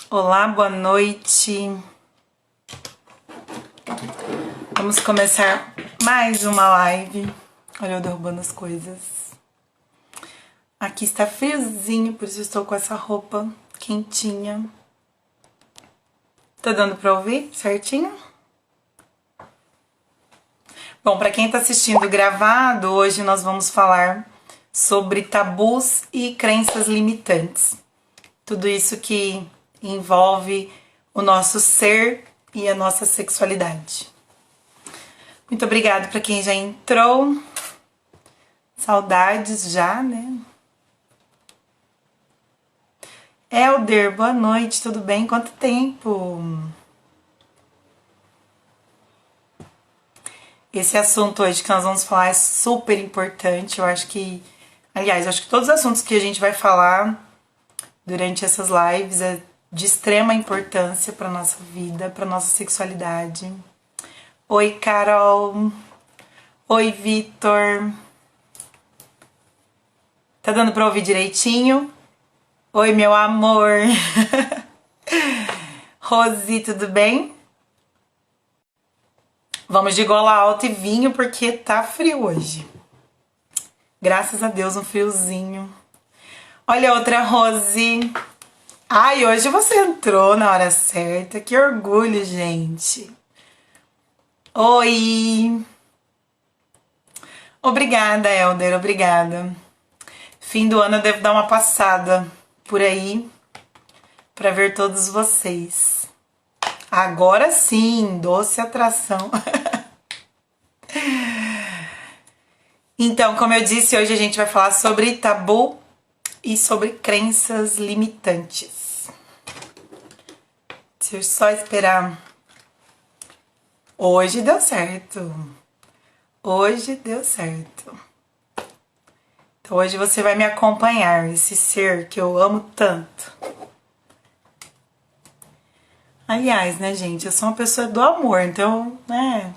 Olá, boa noite. Vamos começar mais uma live. Olha eu derrubando as coisas. Aqui está friozinho, por isso estou com essa roupa quentinha. Tá dando pra ouvir certinho? Bom, para quem tá assistindo gravado, hoje nós vamos falar sobre tabus e crenças limitantes. Tudo isso que envolve o nosso ser e a nossa sexualidade. Muito obrigada para quem já entrou. Saudades já, né? Elder, boa noite, tudo bem? Quanto tempo? Esse assunto hoje que nós vamos falar é super importante. Eu acho que, aliás, eu acho que todos os assuntos que a gente vai falar durante essas lives é de extrema importância para nossa vida, para nossa sexualidade. Oi, Carol. Oi, Vitor. Tá dando pra ouvir direitinho? Oi, meu amor. Rosi, tudo bem? Vamos de gola alta e vinho porque tá frio hoje. Graças a Deus, um friozinho. Olha outra Rosi. Ai, hoje você entrou na hora certa. Que orgulho, gente. Oi. Obrigada, Elder, obrigada. Fim do ano eu devo dar uma passada por aí pra ver todos vocês. Agora sim, doce atração. Então, como eu disse, hoje a gente vai falar sobre tabu e sobre crenças limitantes. Deixa eu só esperar. Hoje deu certo. Hoje deu certo. Então hoje você vai me acompanhar, esse ser que eu amo tanto. Aliás, né, gente, eu sou uma pessoa do amor, então, né,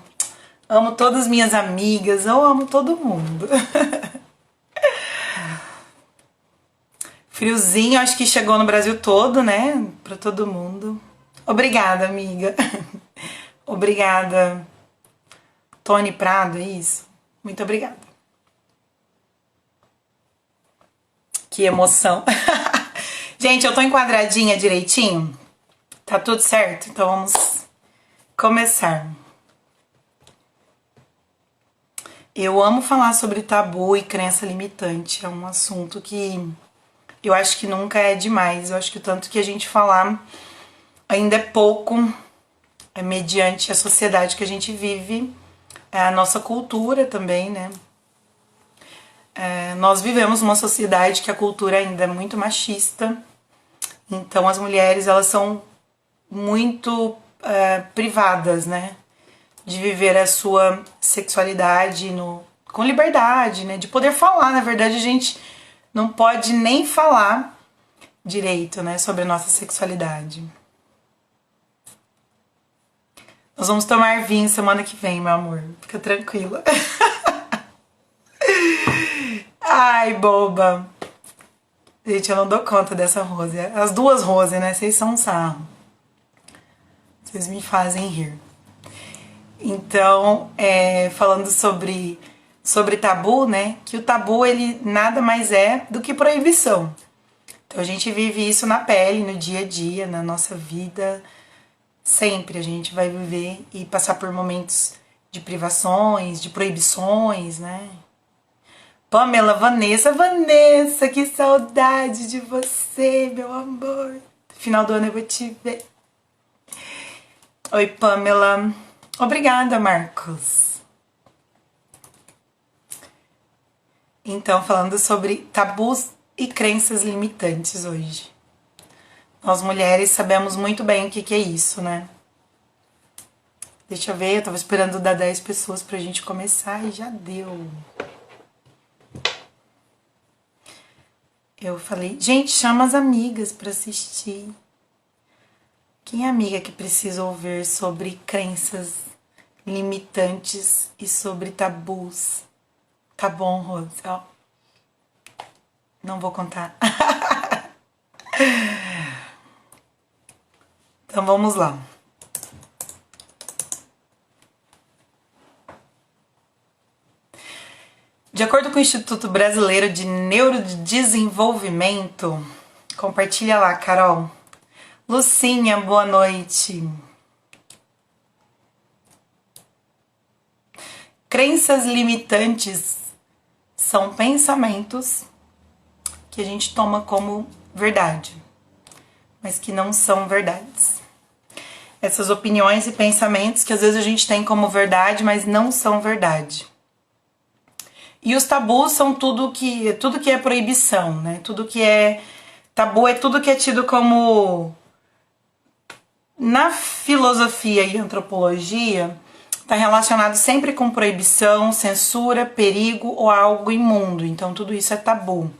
amo todas as minhas amigas, eu amo todo mundo. Friozinho, acho que chegou no Brasil todo, né, pra todo mundo. Obrigada, amiga. Obrigada, Tony Prado, é isso? Muito obrigada. Que emoção. Gente, eu tô enquadradinha direitinho? Tá tudo certo? Então vamos começar. Eu amo falar sobre tabu e crença limitante. É um assunto que eu acho que nunca é demais. Eu acho que o tanto que a gente falar ainda é pouco, é mediante a sociedade que a gente vive, é a nossa cultura também, né? Nós vivemos numa sociedade que a cultura ainda é muito machista. Então as mulheres, elas são muito privadas, né? De viver a sua sexualidade com liberdade, né? De poder falar. Na verdade, a gente não pode nem falar direito, né? Sobre a nossa sexualidade. Nós vamos tomar vinho semana que vem, meu amor. Fica tranquila. Ai, boba. Gente, eu não dou conta dessa Rose. As duas Rose, né? Vocês são um sarro. Vocês me fazem rir. Então, falando sobre tabu, né? Que o tabu, ele nada mais é do que proibição. Então, a gente vive isso na pele, no dia a dia, na nossa vida. Sempre a gente vai viver e passar por momentos de privações, de proibições, né? Pamela, Vanessa, que saudade de você, meu amor. Final do ano eu vou te ver. Oi, Pamela. Obrigada, Marcos. Então, falando sobre tabus e crenças limitantes hoje. Nós mulheres sabemos muito bem o que é isso, né? Deixa eu ver, eu tava esperando dar 10 pessoas pra gente começar e já deu. Eu falei, gente, chama as amigas pra assistir. Quem é amiga que precisa ouvir sobre crenças limitantes e sobre tabus? Tá bom, Rose, ó. Não vou contar. Então vamos lá. De acordo com o Instituto Brasileiro de Neurodesenvolvimento, compartilha lá, Carol. Lucinha, boa noite. Crenças limitantes são pensamentos que a gente toma como verdade, mas que não são verdades. Essas opiniões e pensamentos que às vezes a gente tem como verdade, mas não são verdade. E os tabus são tudo que é proibição, né? Tudo que é tabu é tudo que é tido como... Na filosofia e antropologia, está relacionado sempre com proibição, censura, perigo ou algo imundo. Então tudo isso é tabu.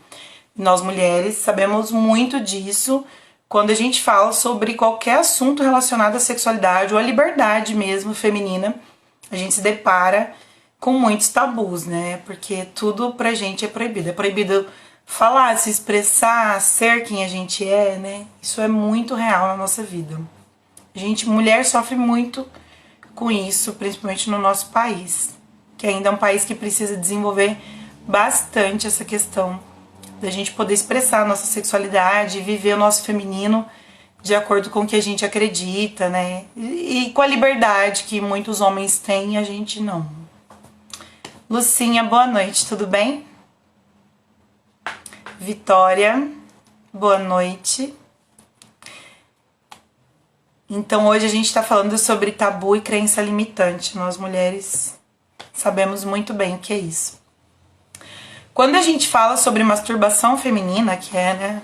Nós mulheres sabemos muito disso quando a gente fala sobre qualquer assunto relacionado à sexualidade ou à liberdade mesmo feminina. A gente se depara com muitos tabus, né? Porque tudo pra gente é proibido. É proibido falar, se expressar, ser quem a gente é, né? Isso é muito real na nossa vida. A gente, mulher, sofre muito com isso, principalmente no nosso país, que ainda é um país que precisa desenvolver bastante essa questão da gente poder expressar a nossa sexualidade, viver o nosso feminino de acordo com o que a gente acredita, né? E com a liberdade que muitos homens têm, a gente não. Lucinha, boa noite, tudo bem? Vitória, boa noite. Então hoje a gente está falando sobre tabu e crença limitante. Nós mulheres sabemos muito bem o que é isso. Quando a gente fala sobre masturbação feminina, que é, né,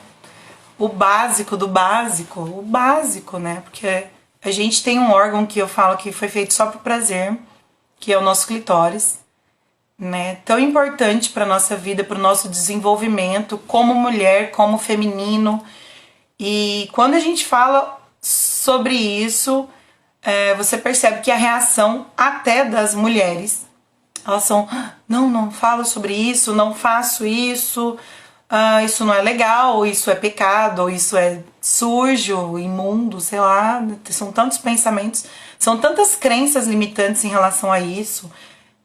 o básico do básico, o básico, né? Porque a gente tem um órgão que eu falo que foi feito só por prazer, que é o nosso clitóris, né? Tão importante para nossa vida, para o nosso desenvolvimento como mulher, como feminino. E quando a gente fala sobre isso, você percebe que a reação até das mulheres, elas são, não falo sobre isso, não faço isso, isso não é legal, ou isso é pecado, ou isso é sujo, imundo, sei lá. São tantos pensamentos, são tantas crenças limitantes em relação a isso.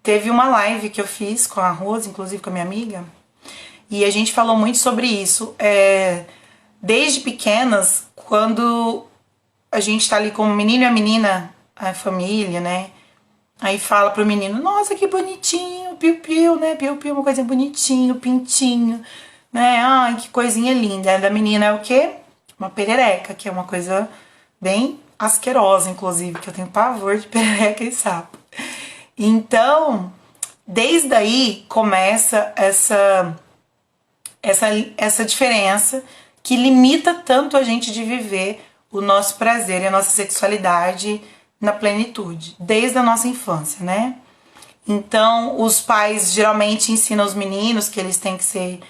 Teve uma live que eu fiz com a Rose, inclusive com a minha amiga, e a gente falou muito sobre isso. Desde pequenas, quando a gente tá ali com o menino e a menina, a família, né? Aí fala pro menino, nossa, que bonitinho, piu-piu, né? Piu-piu, uma coisinha bonitinho, pintinho, né? Ai, que coisinha linda. A da menina é o quê? Uma perereca, que é uma coisa bem asquerosa, inclusive, que eu tenho pavor de perereca e sapo. Então, desde aí começa essa diferença que limita tanto a gente de viver o nosso prazer e a nossa sexualidade na plenitude, desde a nossa infância, né? Então, os pais geralmente ensinam os meninos que eles têm que ser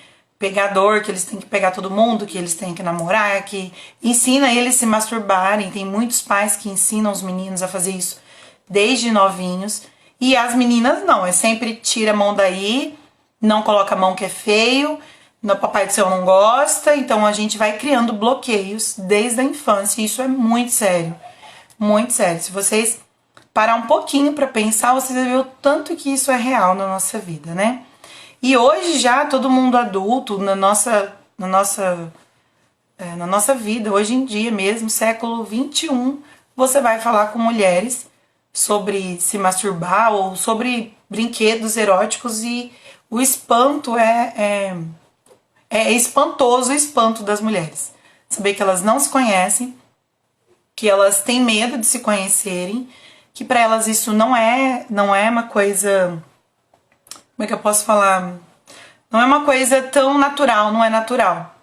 pegador, que eles têm que pegar todo mundo, que eles têm que namorar, que ensina eles a se masturbarem. Tem muitos pais que ensinam os meninos a fazer isso desde novinhos. E as meninas não, sempre tira a mão daí, não coloca a mão que é feio, no papai do céu não gosta, então a gente vai criando bloqueios desde a infância, e isso é muito sério, muito sério. Se vocês parar um pouquinho pra pensar, vocês vão ver o tanto que isso é real na nossa vida, né? E hoje já todo mundo adulto, na nossa vida, hoje em dia mesmo, século XXI, você vai falar com mulheres sobre se masturbar ou sobre brinquedos eróticos, e o espanto é espantoso, o espanto das mulheres. Saber que elas não se conhecem, que elas têm medo de se conhecerem, que para elas isso não é uma coisa... Como é que eu posso falar? Não é uma coisa tão natural, não é natural.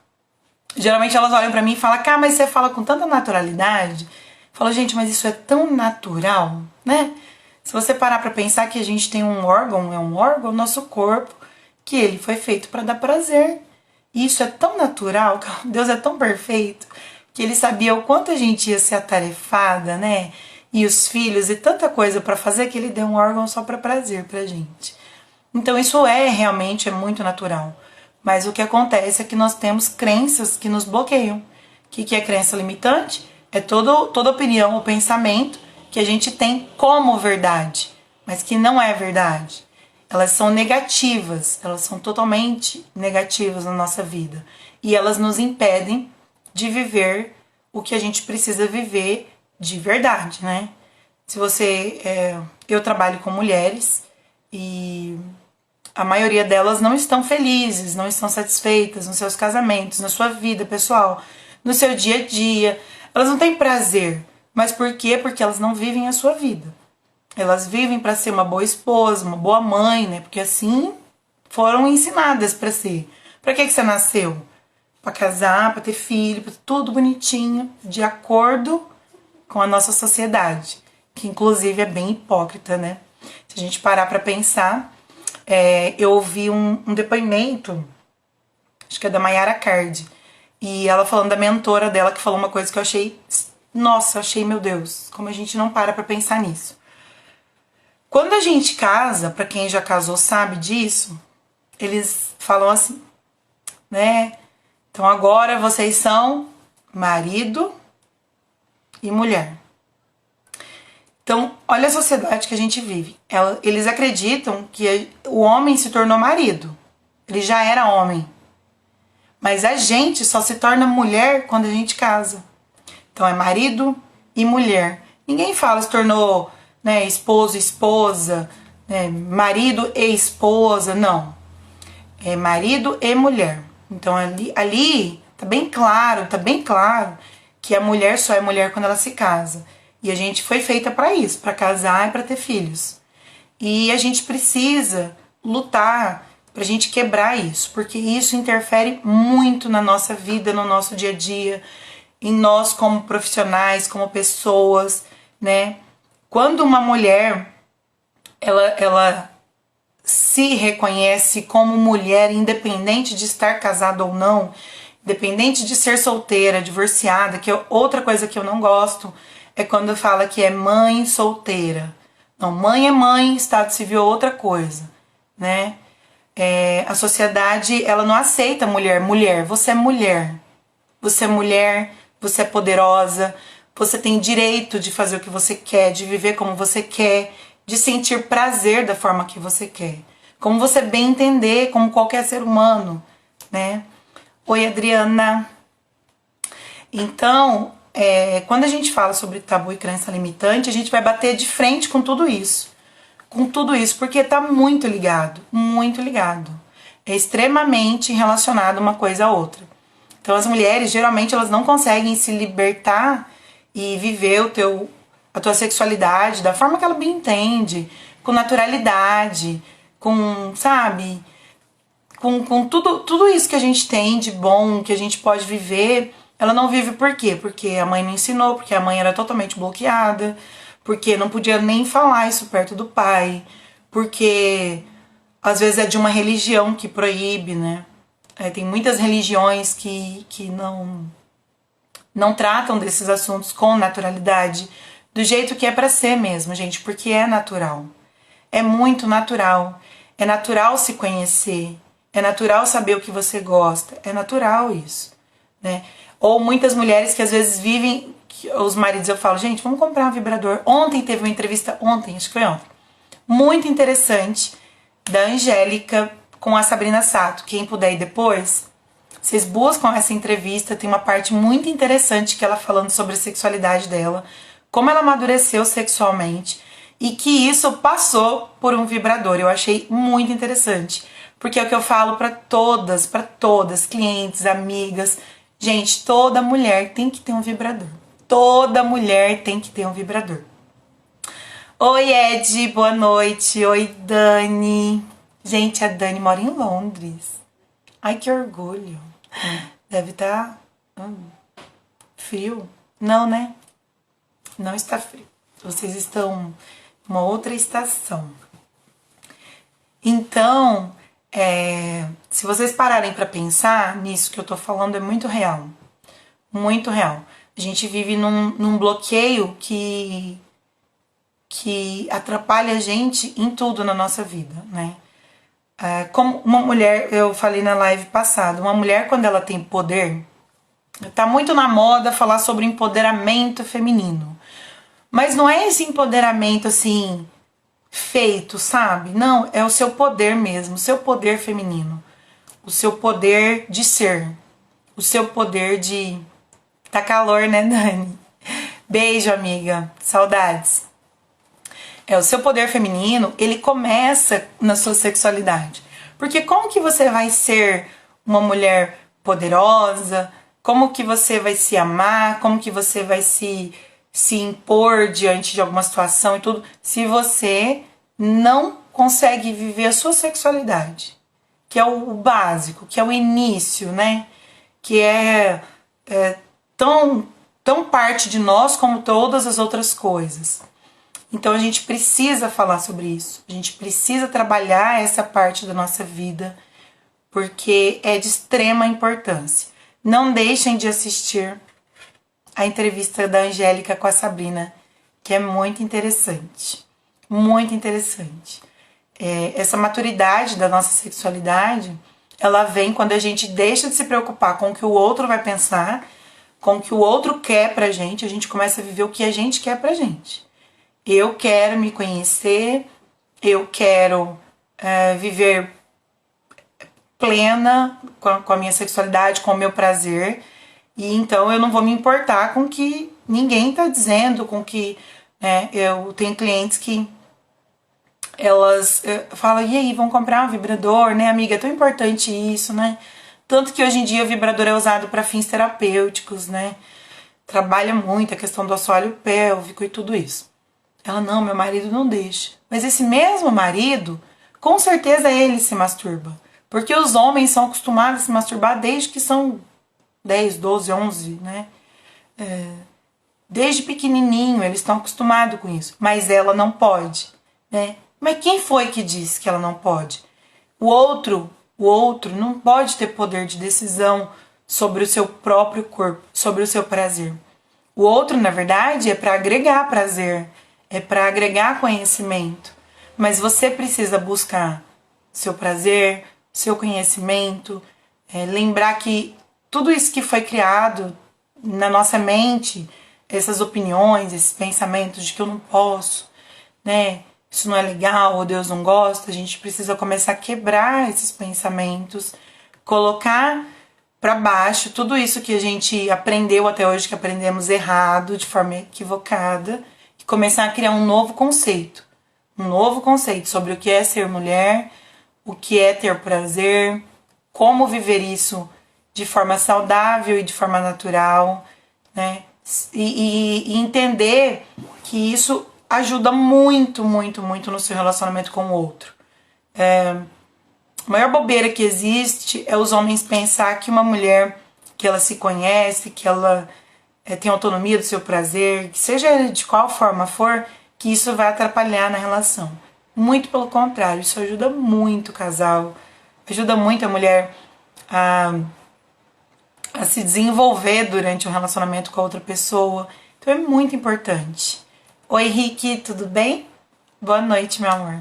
Geralmente elas olham pra mim e falam, cara, mas você fala com tanta naturalidade. Eu falo, gente, mas isso é tão natural, né? Se você parar pra pensar que a gente tem um órgão, o nosso corpo, que ele foi feito pra dar prazer. E isso é tão natural, Deus é tão perfeito, que ele sabia o quanto a gente ia ser atarefada, né? E os filhos e tanta coisa pra fazer, que ele deu um órgão só pra prazer pra gente. Então isso realmente é muito natural. Mas o que acontece é que nós temos crenças que nos bloqueiam. O que é crença limitante? É toda opinião ou pensamento que a gente tem como verdade, mas que não é verdade. Elas são negativas, elas são totalmente negativas na nossa vida. E elas nos impedem de viver o que a gente precisa viver de verdade, né? Se você... eu trabalho com mulheres e a maioria delas não estão felizes, não estão satisfeitas nos seus casamentos, na sua vida pessoal, no seu dia a dia. Elas não têm prazer. Mas por quê? Porque elas não vivem a sua vida. Elas vivem para ser uma boa esposa, uma boa mãe, né? Porque assim foram ensinadas para ser. Para que você nasceu? Para casar, para ter filho, para tudo bonitinho, de acordo com a nossa sociedade, que inclusive é bem hipócrita, né? Se a gente parar para pensar, eu ouvi um depoimento, acho que é da Mayara Card, e ela falando da mentora dela, que falou uma coisa que eu achei, nossa, achei, meu Deus, como a gente não para pra pensar nisso. Quando a gente casa, pra quem já casou sabe disso, eles falam assim, né? Então agora vocês são marido e mulher. Então, olha a sociedade que a gente vive. Eles acreditam que o homem se tornou marido. Ele já era homem. Mas a gente só se torna mulher quando a gente casa. Então é marido e mulher. Ninguém fala se tornou, né, esposo e esposa, né, marido e esposa, não. É marido e mulher. Então ali tá bem claro que a mulher só é mulher quando ela se casa. E a gente foi feita para isso, para casar e para ter filhos. E a gente precisa lutar pra gente quebrar isso, porque isso interfere muito na nossa vida, no nosso dia a dia, em nós como profissionais, como pessoas, né? Quando uma mulher, ela se reconhece como mulher, independente de estar casada ou não, independente de ser solteira, divorciada, que é outra coisa que eu não gosto, é quando fala que é mãe solteira. Não, mãe é mãe, estado civil é outra coisa, né? A sociedade, ela não aceita mulher. Mulher, você é mulher. Você é mulher, você é poderosa, você tem direito de fazer o que você quer, de viver como você quer, de sentir prazer da forma que você quer. Como você bem entender, como qualquer ser humano, né? Oi, Adriana. Então, quando a gente fala sobre tabu e crença limitante, a gente vai bater de frente com tudo isso. Com tudo isso, porque tá muito ligado, muito ligado. É extremamente relacionado uma coisa a outra. Então as mulheres, geralmente, elas não conseguem se libertar e viver a tua sexualidade da forma que ela bem entende, com naturalidade, com, sabe, com tudo isso que a gente tem de bom, que a gente pode viver. Ela não vive por quê? Porque a mãe não ensinou, porque a mãe era totalmente bloqueada, porque não podia nem falar isso perto do pai, porque às vezes é de uma religião que proíbe, né? Tem muitas religiões que não tratam desses assuntos com naturalidade, do jeito que é pra ser mesmo, gente, porque é natural. É muito natural. É natural se conhecer, é natural saber o que você gosta, é natural isso, né? Ou muitas mulheres que às vezes vivem, os maridos, eu falo, gente, vamos comprar um vibrador. Ontem teve uma entrevista, acho que foi ontem, muito interessante, da Angélica com a Sabrina Sato. Quem puder ir depois, vocês buscam essa entrevista, tem uma parte muito interessante que ela falando sobre a sexualidade dela, como ela amadureceu sexualmente e que isso passou por um vibrador. Eu achei muito interessante, porque é o que eu falo para todas, clientes, amigas, gente, toda mulher tem que ter um vibrador. Toda mulher tem que ter um vibrador. Oi, Ed, boa noite. Oi, Dani. Gente, a Dani mora em Londres. Ai, que orgulho. Deve estar frio. Não, né? Não está frio. Vocês estão em uma outra estação. Então, se vocês pararem para pensar nisso que eu tô falando, é muito real. Muito real. A gente vive num bloqueio que atrapalha a gente em tudo na nossa vida, né? Como uma mulher, eu falei na live passada, uma mulher quando ela tem poder, Tá muito na moda falar sobre empoderamento feminino. Mas não é esse empoderamento assim, feito, sabe? Não, é o seu poder mesmo, o seu poder feminino. O seu poder de ser. O seu poder de... Tá calor, né, Dani? Beijo, amiga. Saudades. O seu poder feminino, ele começa na sua sexualidade. Porque como que você vai ser uma mulher poderosa? Como que você vai se amar? Como que você vai se impor diante de alguma situação e tudo, se você não consegue viver a sua sexualidade, que é o básico, que é o início, né? Que é tão parte de nós como todas as outras coisas. Então a gente precisa falar sobre isso, a gente precisa trabalhar essa parte da nossa vida, porque é de extrema importância. Não deixem de assistir a entrevista da Angélica com a Sabrina, que é muito interessante. Muito interessante. Essa maturidade da nossa sexualidade, ela vem quando a gente deixa de se preocupar com o que o outro vai pensar, com o que o outro quer pra gente, a gente começa a viver o que a gente quer pra gente. Eu quero me conhecer, eu quero viver plena com a minha sexualidade, com o meu prazer, e então eu não vou me importar com o que ninguém tá dizendo, com que eu tenho clientes que elas falam, e aí, vão comprar um vibrador, né, amiga? É tão importante isso, né? Tanto que hoje em dia o vibrador é usado para fins terapêuticos, né? Trabalha muito a questão do assoalho pélvico e tudo isso. Ela, não, meu marido não deixa. Mas esse mesmo marido, com certeza ele se masturba. Porque os homens são acostumados a se masturbar desde que são 10, 12, 11, né? Desde pequenininho eles estão acostumados com isso. Mas ela não pode, né? Mas quem foi que disse que ela não pode? O outro não pode ter poder de decisão sobre o seu próprio corpo, sobre o seu prazer. O outro, na verdade, é para agregar prazer, é para agregar conhecimento. Mas você precisa buscar seu prazer, seu conhecimento, lembrar que tudo isso que foi criado na nossa mente, essas opiniões, esses pensamentos de que eu não posso, né? Isso não é legal, ou Deus não gosta, a gente precisa começar a quebrar esses pensamentos, colocar para baixo tudo isso que a gente aprendeu até hoje, que aprendemos errado, de forma equivocada, e começar a criar um novo conceito sobre o que é ser mulher, o que é ter prazer, como viver isso de forma saudável e de forma natural, né? E entender que isso ajuda muito, muito, muito no seu relacionamento com o outro. A maior bobeira que existe é os homens pensar que uma mulher que ela se conhece, que ela tem autonomia do seu prazer, que seja de qual forma for, que isso vai atrapalhar na relação. Muito pelo contrário, isso ajuda muito o casal, ajuda muito a mulher a se desenvolver durante um relacionamento com a outra pessoa. Então é muito importante. Oi, Rick, tudo bem? Boa noite, meu amor.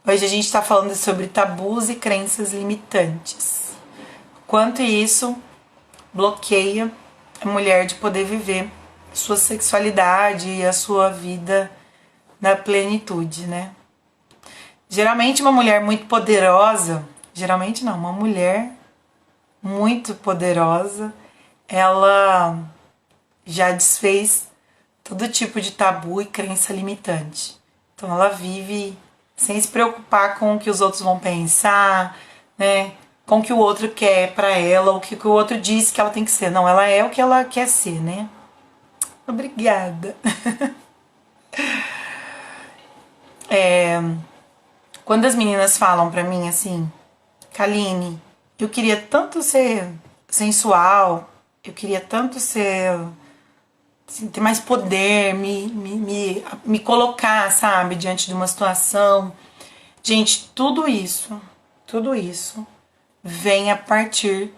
Hoje a gente tá falando sobre tabus e crenças limitantes. Quanto isso bloqueia a mulher de poder viver sua sexualidade e a sua vida na plenitude, né? Geralmente uma mulher muito poderosa, geralmente não, uma mulher muito poderosa, ela já desfez todo tipo de tabu e crença limitante. Então ela vive sem se preocupar com o que os outros vão pensar, né? Com o que o outro quer pra ela, ou o que o outro diz que ela tem que ser. Não, ela é o que ela quer ser, né? Obrigada. Quando as meninas falam pra mim assim, Kaline, eu queria tanto ser sensual, eu queria tanto ser... assim, ter mais poder, me colocar, sabe, diante de uma situação. Gente, tudo isso vem a partir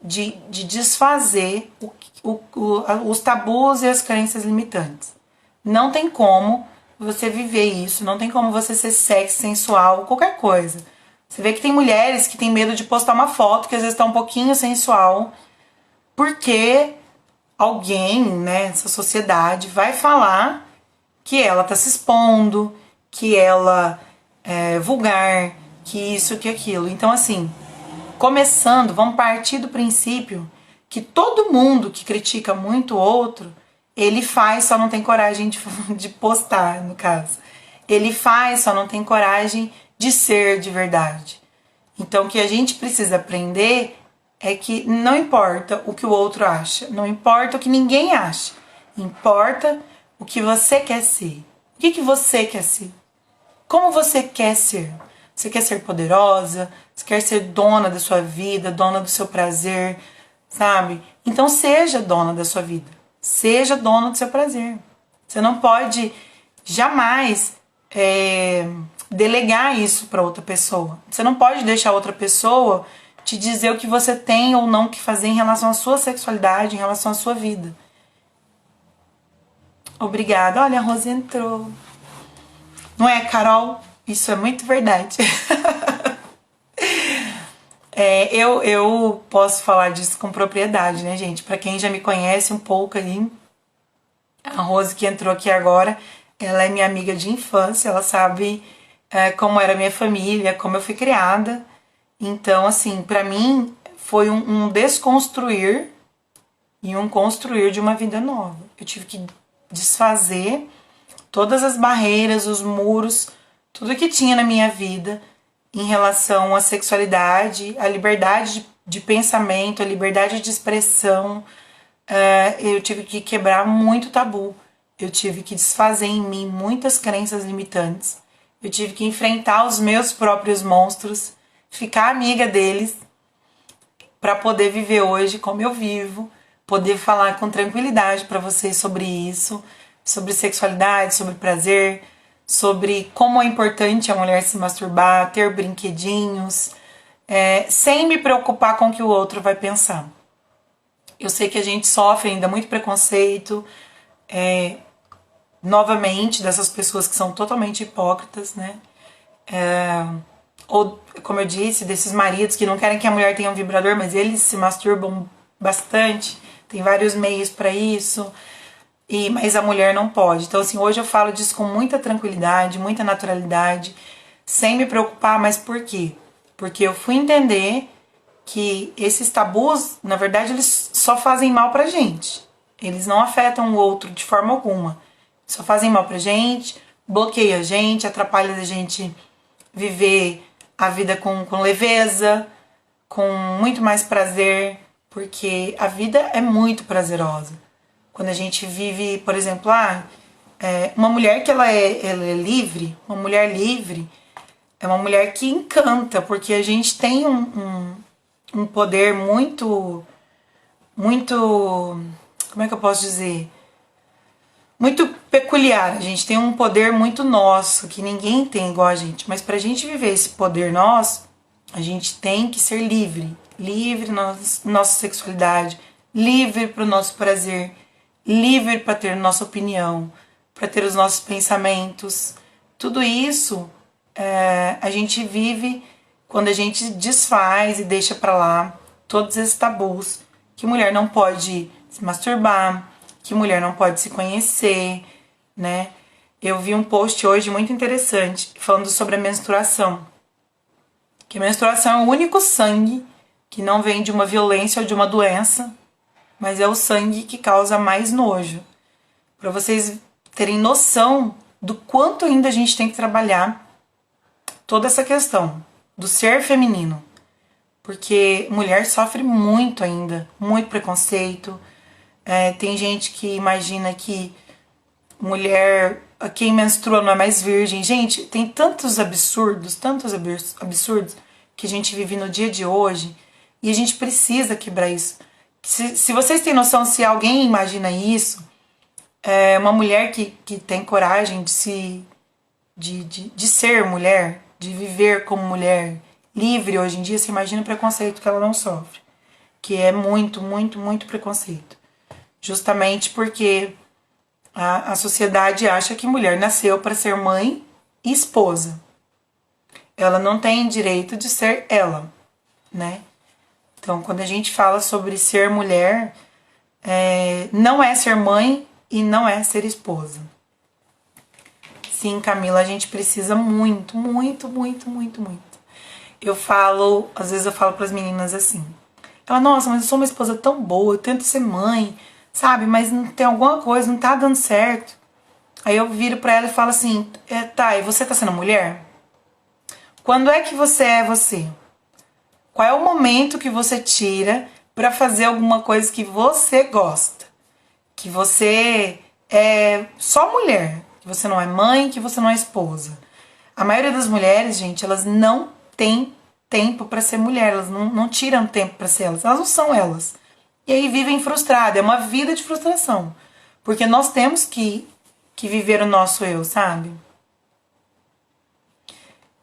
de desfazer os tabus e as crenças limitantes. Não tem como você viver isso, não tem como você ser sexy, sensual, qualquer coisa, Você vê que tem mulheres que têm medo de postar uma foto que às vezes tá um pouquinho sensual, porque alguém, né, essa sociedade vai falar que ela tá se expondo, que ela é vulgar, que isso, que aquilo. Então, assim, começando, vamos partir do princípio que todo mundo que critica muito o outro, ele faz, só não tem coragem de postar, no caso. Ele faz, só não tem coragem de ser de verdade. Então, o que a gente precisa aprender é que não importa o que o outro acha, não importa o que ninguém acha, importa o que você quer ser. O que você quer ser? Como você quer ser? Você quer ser poderosa? Você quer ser dona da sua vida, dona do seu prazer, sabe? Então seja dona da sua vida. Seja dona do seu prazer. Você não pode jamais delegar isso para outra pessoa. Você não pode deixar outra pessoa te dizer o que você tem ou não que fazer em relação à sua sexualidade, em relação à sua vida. Obrigada. Olha, a Rose entrou. Não é, Carol? Isso é muito verdade. Eu posso falar disso com propriedade, né, gente? Pra quem já me conhece um pouco aí, a Rose que entrou aqui agora, ela é minha amiga de infância, ela sabe como era a minha família, como eu fui criada. Então, assim, pra mim foi um desconstruir e um construir de uma vida nova. Eu tive que desfazer todas as barreiras, os muros, tudo que tinha na minha vida em relação à sexualidade, à liberdade de pensamento, à liberdade de expressão. Eu tive que quebrar muito tabu. Eu tive que desfazer em mim muitas crenças limitantes. Eu tive que enfrentar os meus próprios monstros, ficar amiga deles, para poder viver hoje como eu vivo, poder falar com tranquilidade para vocês sobre isso, sobre sexualidade, sobre prazer, sobre como é importante a mulher se masturbar, ter brinquedinhos, sem me preocupar com o que o outro vai pensar. Eu sei que a gente sofre ainda muito preconceito, novamente, dessas pessoas que são totalmente hipócritas, né? Ou, como eu disse, desses maridos que não querem que a mulher tenha um vibrador, mas eles se masturbam bastante, tem vários meios para isso. Mas a mulher não pode. Então, assim, hoje eu falo disso com muita tranquilidade, muita naturalidade, sem me preocupar. Mas por quê? Porque eu fui entender que esses tabus, na verdade, eles só fazem mal pra gente. Eles não afetam o outro de forma alguma. Só fazem mal pra gente, bloqueiam a gente, atrapalham a gente viver a vida com leveza, com muito mais prazer, porque a vida é muito prazerosa. Quando a gente vive, por exemplo, uma mulher que ela é livre, uma mulher livre, é uma mulher que encanta, porque a gente tem um poder muito, como é que eu posso dizer? Muito peculiar. A gente tem um poder muito nosso, que ninguém tem igual a gente. Mas pra gente viver esse poder nosso, a gente tem que ser livre. Livre na nossa sexualidade, livre pro nosso prazer, livre para ter nossa opinião, para ter os nossos pensamentos. Tudo isso a gente vive quando a gente desfaz e deixa para lá todos esses tabus, que mulher não pode se masturbar, que mulher não pode se conhecer, né? Eu vi um post hoje muito interessante falando sobre a menstruação. Que a menstruação é o único sangue que não vem de uma violência ou de uma doença, mas é o sangue que causa mais nojo. Para vocês terem noção do quanto ainda a gente tem que trabalhar toda essa questão do ser feminino. Porque mulher sofre muito ainda, muito preconceito. Tem gente que imagina que mulher, quem menstrua não é mais virgem. Gente, tem tantos absurdos que a gente vive no dia de hoje e a gente precisa quebrar isso. Se vocês têm noção, se alguém imagina isso, uma mulher que tem coragem de ser mulher, de viver como mulher livre hoje em dia, você imagina o preconceito que ela não sofre. Que é muito, muito, muito preconceito. Justamente porque a sociedade acha que mulher nasceu para ser mãe e esposa. ela não tem direito de ser ela, né? Então, quando a gente fala sobre ser mulher, não é ser mãe e não é ser esposa. Sim, Camila, a gente precisa muito, muito, muito, muito, muito. Às vezes eu falo para as meninas assim. Ela, nossa, mas eu sou uma esposa tão boa, eu tento ser mãe, sabe? Mas não tem alguma coisa, não tá dando certo. Aí eu viro pra ela e falo assim, tá, e você tá sendo mulher? Quando é que você é você? Qual é o momento que você tira pra fazer alguma coisa que você gosta? Que você é só mulher, que você não é mãe, que você não é esposa. A maioria das mulheres, gente, elas não têm tempo pra ser mulher, elas não tiram tempo pra ser elas não são elas. E aí vivem frustradas, é uma vida de frustração. Porque nós temos que viver o nosso eu, sabe?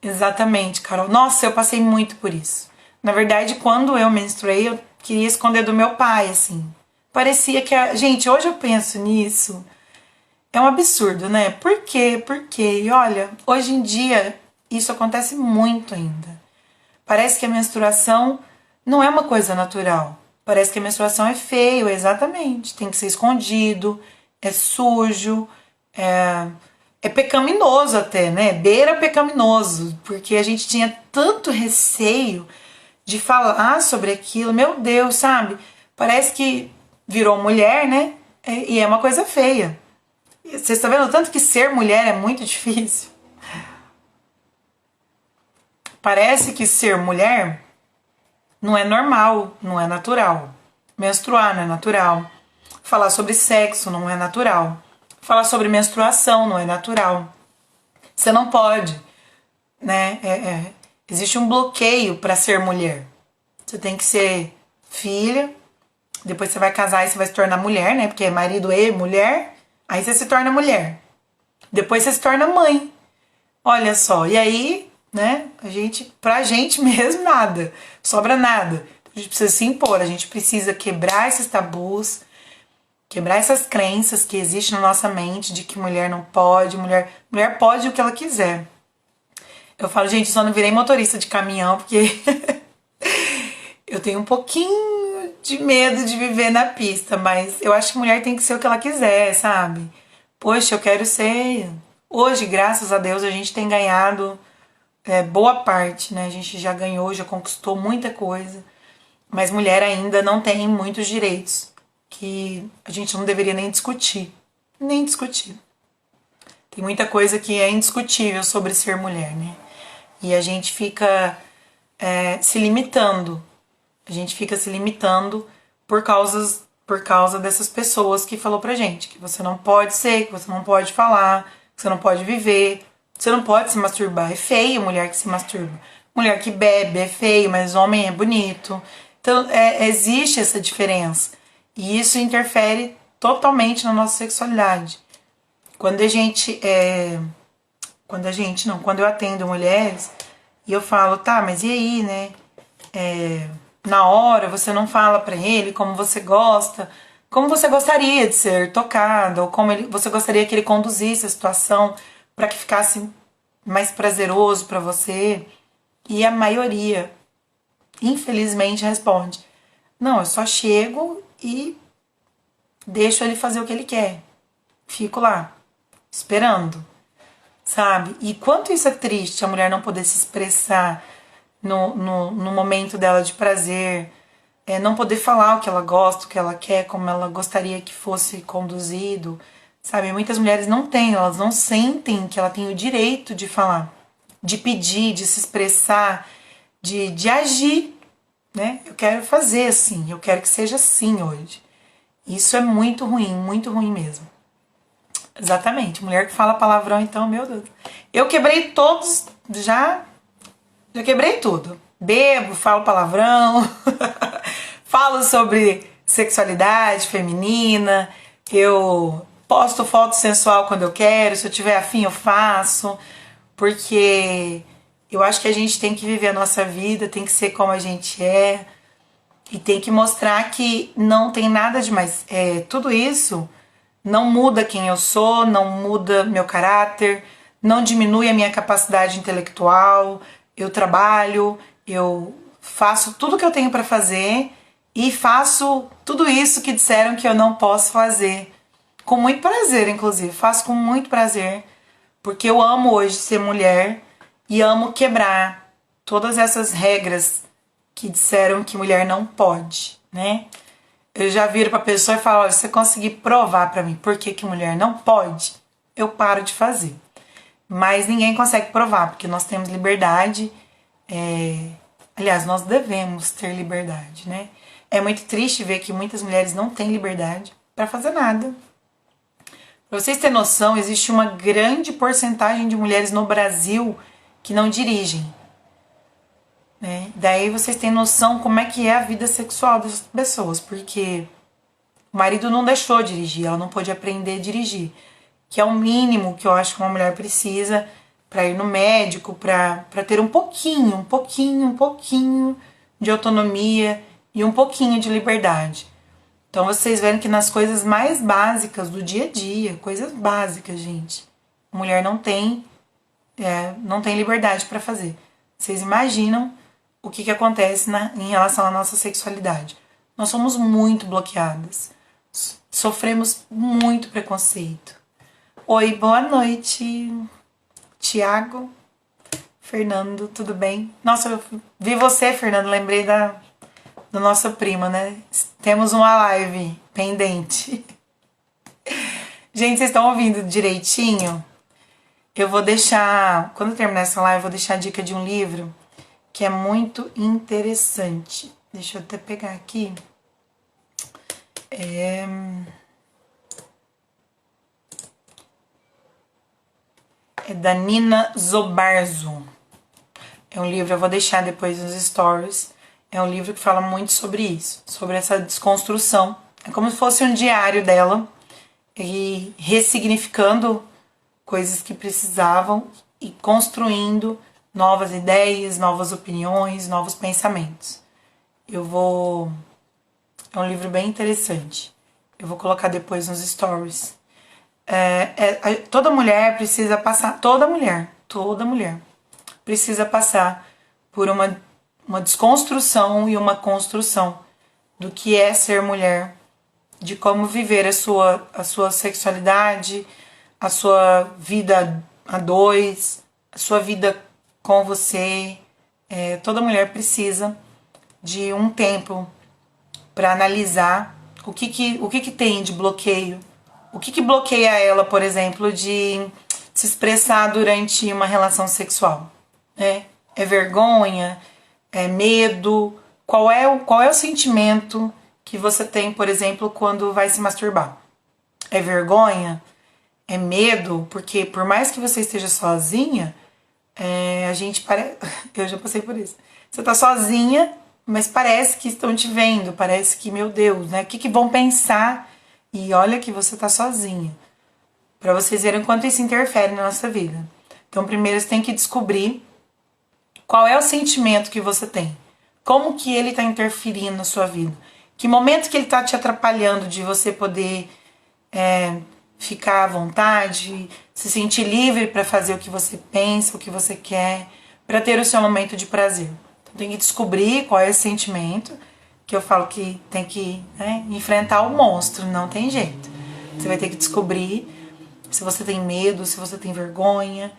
Exatamente, Carol. Nossa, eu passei muito por isso. Na verdade, quando eu menstruei, eu queria esconder do meu pai, assim. Parecia que Gente, hoje eu penso nisso. É um absurdo, né? Por quê? Por quê? E olha, hoje em dia, isso acontece muito ainda. Parece que a menstruação não é uma coisa natural. Parece que a menstruação é feio, exatamente. Tem que ser escondido, é sujo, é pecaminoso até, né? Beira pecaminoso, porque a gente tinha tanto receio de falar sobre aquilo. Meu Deus, sabe? Parece que virou mulher, né? E é uma coisa feia. Vocês estão vendo tanto que ser mulher é muito difícil? Parece que ser mulher não é normal, não é natural. Menstruar não é natural. Falar sobre sexo não é natural. Falar sobre menstruação não é natural. Você não pode, né? Existe um bloqueio para ser mulher. Você tem que ser filha, depois você vai casar e você vai se tornar mulher, né? Porque é marido e mulher, aí você se torna mulher. Depois você se torna mãe. Olha só, e aí, né? Pra gente mesmo nada, sobra nada. A gente precisa se impor, a gente precisa quebrar esses tabus, quebrar essas crenças que existem na nossa mente de que mulher não pode, mulher pode o que ela quiser. Eu falo, gente, eu só não virei motorista de caminhão porque eu tenho um pouquinho de medo de viver na pista, mas eu acho que mulher tem que ser o que ela quiser, sabe? Poxa, eu quero ser. Hoje, graças a Deus, a gente tem ganhado boa parte, né? A gente já ganhou, já conquistou muita coisa, mas mulher ainda não tem muitos direitos que a gente não deveria nem discutir. Nem discutir. Tem muita coisa que é indiscutível sobre ser mulher, né? E a gente fica se limitando. A gente fica se limitando por causa dessas pessoas que falou pra gente que você não pode ser, que você não pode falar, que você não pode viver, que você não pode se masturbar. É feio mulher que se masturba. Mulher que bebe é feio, mas homem é bonito. Então, existe essa diferença. E isso interfere totalmente na nossa sexualidade. Quando quando eu atendo mulheres e eu falo, tá, mas e aí, né? Na hora você não fala pra ele como você gosta, como você gostaria de ser tocada, ou como você gostaria que ele conduzisse a situação pra que ficasse mais prazeroso pra você. E a maioria, infelizmente, responde: não, eu só chego e deixo ele fazer o que ele quer. Fico lá, esperando, sabe? E quanto isso é triste, a mulher não poder se expressar no momento dela de prazer, não poder falar o que ela gosta, o que ela quer, como ela gostaria que fosse conduzido, sabe? Muitas mulheres não têm, elas não sentem que ela tem o direito de falar, de pedir, de se expressar, de agir, né? Eu quero fazer assim, eu quero que seja assim hoje. Isso é muito ruim mesmo. Exatamente, mulher que fala palavrão, então, meu Deus. Eu quebrei todos, já quebrei tudo. Bebo, falo palavrão, falo sobre sexualidade feminina, eu posto foto sensual quando eu quero, se eu tiver afim eu faço, porque eu acho que a gente tem que viver a nossa vida, tem que ser como a gente é, e tem que mostrar que não tem nada demais. Tudo isso não muda quem eu sou, não muda meu caráter, não diminui a minha capacidade intelectual, eu trabalho, eu faço tudo que eu tenho para fazer e faço tudo isso que disseram que eu não posso fazer. Com muito prazer, inclusive. Faço com muito prazer, porque eu amo hoje ser mulher e amo quebrar todas essas regras que disseram que mulher não pode, né? Eu já viro pra pessoa e falo, olha, se você conseguir provar pra mim por que mulher não pode, eu paro de fazer. Mas ninguém consegue provar, porque nós temos liberdade. Aliás, nós devemos ter liberdade, né? É muito triste ver que muitas mulheres não têm liberdade pra fazer nada. Pra vocês terem noção, existe uma grande porcentagem de mulheres no Brasil que não dirigem, né? Daí vocês têm noção como é que é a vida sexual dessas pessoas, porque o marido não deixou dirigir, ela não pôde aprender a dirigir, que é o mínimo que eu acho que uma mulher precisa para ir no médico, para ter um pouquinho de autonomia e um pouquinho de liberdade. Então vocês veem que nas coisas mais básicas do dia a dia, coisas básicas, gente, a mulher não tem liberdade para fazer. Vocês imaginam o que acontece em relação à nossa sexualidade? Nós somos muito bloqueadas, sofremos muito preconceito. Oi, boa noite, Tiago, Fernando, tudo bem? Nossa, eu vi você, Fernando, lembrei do nosso primo, né? Temos uma live pendente. Gente, vocês estão ouvindo direitinho? Eu vou deixar, quando terminar essa live, eu vou deixar a dica de um livro que é muito interessante. Deixa eu até pegar aqui. É da Nina Zobarzo. É um livro, eu vou deixar depois nos stories. É um livro que fala muito sobre isso, sobre essa desconstrução. É como se fosse um diário dela, e ressignificando coisas que precisavam e construindo novas ideias, novas opiniões, novos pensamentos. É um livro bem interessante. Eu vou colocar depois nos stories. Toda mulher precisa passar, toda mulher precisa passar por uma desconstrução e uma construção do que é ser mulher, de como viver a sua sexualidade, a sua vida a dois, a sua vida com você. Toda mulher precisa de um tempo para analisar o que tem de bloqueio, o que bloqueia ela, por exemplo, de se expressar durante uma relação sexual, né? É vergonha? É medo? Qual é o sentimento que você tem, por exemplo, quando vai se masturbar? É vergonha? É medo? Porque por mais que você esteja sozinha, a gente parece... Eu já passei por isso. Você tá sozinha, mas parece que estão te vendo, parece que, meu Deus, né? O que vão pensar? E olha que você tá sozinha. Pra vocês verem o quanto isso interfere na nossa vida. Então, primeiro você tem que descobrir qual é o sentimento que você tem. Como que ele tá interferindo na sua vida. Que momento que ele tá te atrapalhando de você poder ficar à vontade, se sentir livre para fazer o que você pensa, o que você quer, para ter o seu momento de prazer. Então, tem que descobrir qual é esse sentimento, que eu falo que tem que enfrentar o monstro, não tem jeito. Você vai ter que descobrir se você tem medo, se você tem vergonha,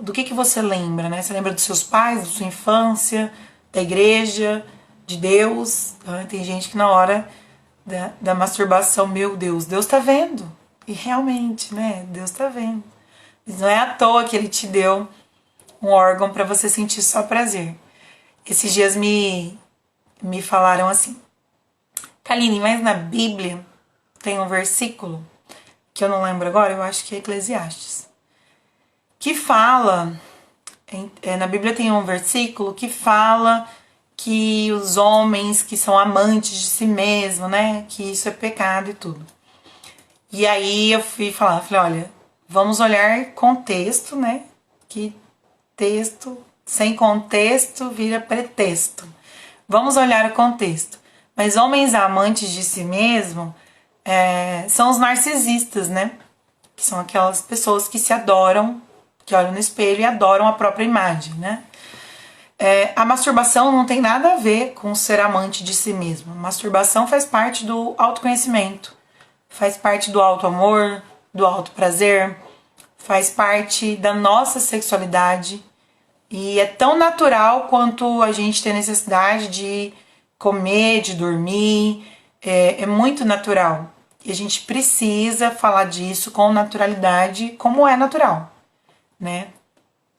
do que você lembra, né? Você lembra dos seus pais, da sua infância, da igreja, de Deus. Tem gente que na hora da masturbação, meu Deus, Deus tá vendo. E realmente, né? Deus tá vendo. Mas não é à toa que ele te deu um órgão para você sentir só prazer. Esses dias me falaram assim: Kaline, mas na Bíblia tem um versículo que eu não lembro agora, eu acho que é Eclesiastes, que fala, na Bíblia tem um versículo que fala que os homens que são amantes de si mesmo, né, que isso é pecado e tudo. E aí eu falei, olha, vamos olhar contexto, né, que texto sem contexto vira pretexto. Vamos olhar o contexto. Mas homens amantes de si mesmo são os narcisistas, né? Que são aquelas pessoas que se adoram, que olham no espelho e adoram a própria imagem, né? A masturbação não tem nada a ver com ser amante de si mesmo. A masturbação faz parte do autoconhecimento, faz parte do auto-amor, do auto-prazer, faz parte da nossa sexualidade e é tão natural quanto a gente ter necessidade de comer, de dormir, é muito natural. E a gente precisa falar disso com naturalidade, como é natural, né?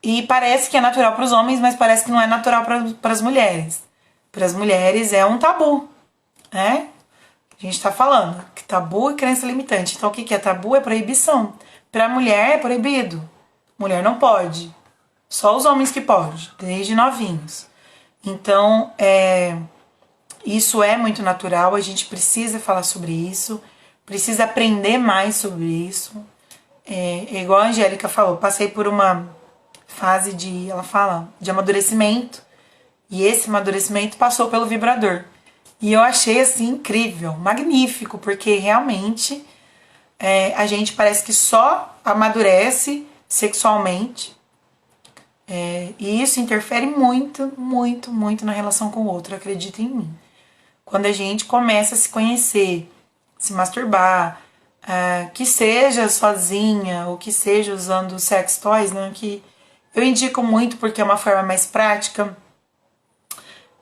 E parece que é natural para os homens, mas parece que não é natural para as mulheres. Para as mulheres é um tabu, né? A gente está falando que tabu é crença limitante. Então o que é tabu? É proibição. Para a mulher é proibido. Mulher não pode. Só os homens que podem, desde novinhos. Então, isso é muito natural. A gente precisa falar sobre isso. Precisa aprender mais sobre isso. Igual a Angélica falou, passei por uma fase ela fala, de amadurecimento. E esse amadurecimento passou pelo vibrador. E eu achei assim incrível, magnífico, porque realmente a gente parece que só amadurece sexualmente. E isso interfere muito, muito, muito na relação com o outro, acredita em mim. Quando a gente começa a se conhecer, se masturbar, que seja sozinha ou que seja usando sex toys, né, que eu indico muito porque é uma forma mais prática,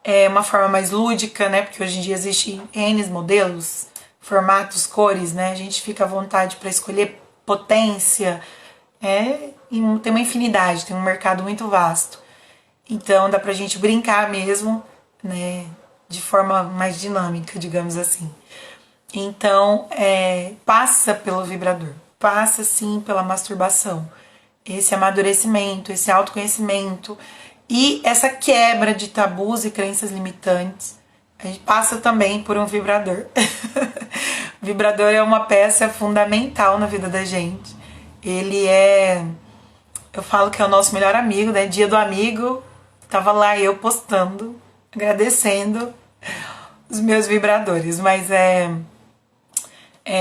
é uma forma mais lúdica, né? Porque hoje em dia existem N modelos, formatos, cores, né? A gente fica à vontade para escolher potência. Tem uma infinidade, tem um mercado muito vasto. Então dá pra gente brincar mesmo, né? De forma mais dinâmica, digamos assim. Então passa pelo vibrador, passa sim pela masturbação. Esse amadurecimento, esse autoconhecimento e essa quebra de tabus e crenças limitantes, a gente passa também por um vibrador. O vibrador é uma peça fundamental na vida da gente. Ele eu falo que é o nosso melhor amigo, né? Dia do amigo, tava lá eu postando, agradecendo os meus vibradores, mas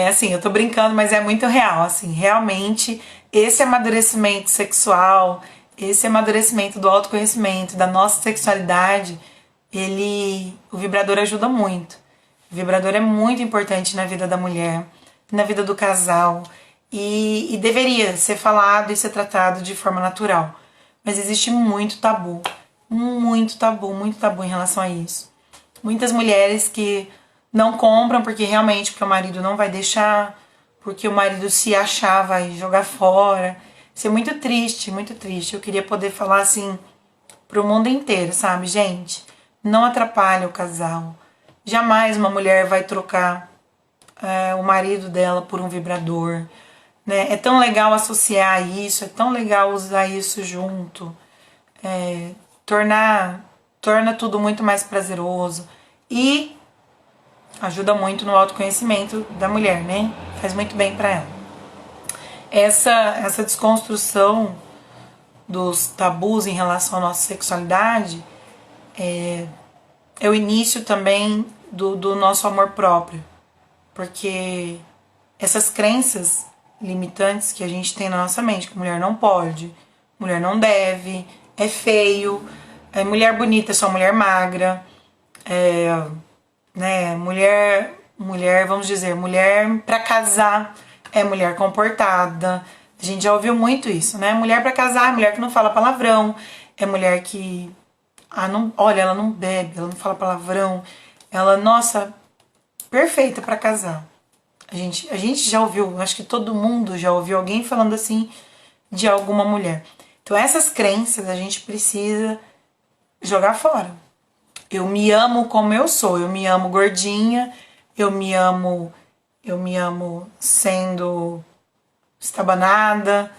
assim, eu tô brincando, mas é muito real, assim, realmente esse amadurecimento sexual, esse amadurecimento do autoconhecimento, da nossa sexualidade, o vibrador ajuda muito. O vibrador é muito importante na vida da mulher, na vida do casal, e deveria ser falado e ser tratado de forma natural. Mas existe muito tabu em relação a isso. Muitas mulheres que não compram porque o marido não vai deixar, porque o marido se achar vai jogar fora. Isso é muito triste, muito triste. Eu queria poder falar assim pro mundo inteiro, sabe, gente? Não atrapalha o casal. Jamais uma mulher vai trocar o marido dela por um vibrador, né? É tão legal associar isso, é tão legal usar isso junto, torna tudo muito mais prazeroso e ajuda muito no autoconhecimento da mulher, né? Faz muito bem pra ela. Essa desconstrução dos tabus em relação à nossa sexualidade é o início também do nosso amor próprio, porque essas crenças limitantes que a gente tem na nossa mente, que mulher não pode, mulher não deve, é feio, mulher bonita é só mulher magra, né, mulher, vamos dizer, mulher pra casar é mulher comportada. A gente já ouviu muito isso, né? Mulher pra casar é mulher que não fala palavrão, é mulher que olha, ela não bebe, ela não fala palavrão, ela, nossa, perfeita pra casar. A gente já ouviu, acho que todo mundo já ouviu alguém falando assim de alguma mulher. Então essas crenças a gente precisa jogar fora. Eu me amo como eu sou, eu me amo gordinha, eu me amo sendo estabanada,